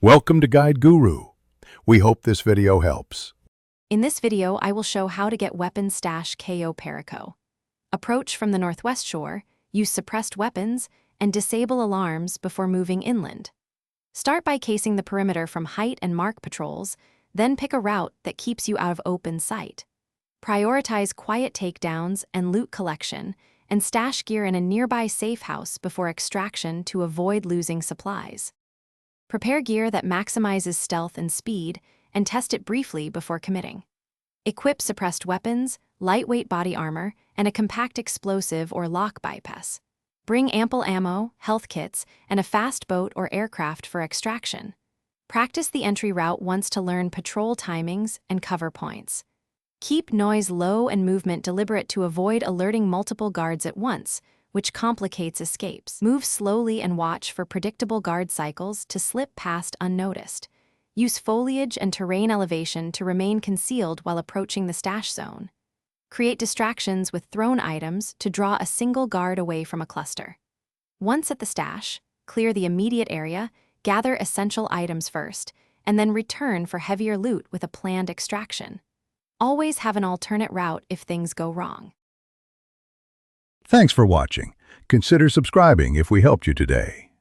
Welcome to Guide Guru. We hope this video helps. In this video, I will show how to get weapons stash Cayo Perico. Approach from the northwest shore, use suppressed weapons, and disable alarms before moving inland. Start by casing the perimeter from height and mark patrols, then pick a route that keeps you out of open sight. Prioritize quiet takedowns and loot collection, and stash gear in a nearby safe house before extraction to avoid losing supplies. Prepare gear that maximizes stealth and speed, and test it briefly before committing. Equip suppressed weapons, lightweight body armor, and a compact explosive or lock bypass. Bring ample ammo, health kits, and a fast boat or aircraft for extraction. Practice the entry route once to learn patrol timings and cover points. Keep noise low and movement deliberate to avoid alerting multiple guards at once, which complicates escapes. Move slowly and watch for predictable guard cycles to slip past unnoticed. Use foliage and terrain elevation to remain concealed while approaching the stash zone. Create distractions with thrown items to draw a single guard away from a cluster. Once at the stash, clear the immediate area, gather essential items first, and then return for heavier loot with a planned extraction. Always have an alternate route if things go wrong. Thanks for watching. Consider subscribing if we helped you today.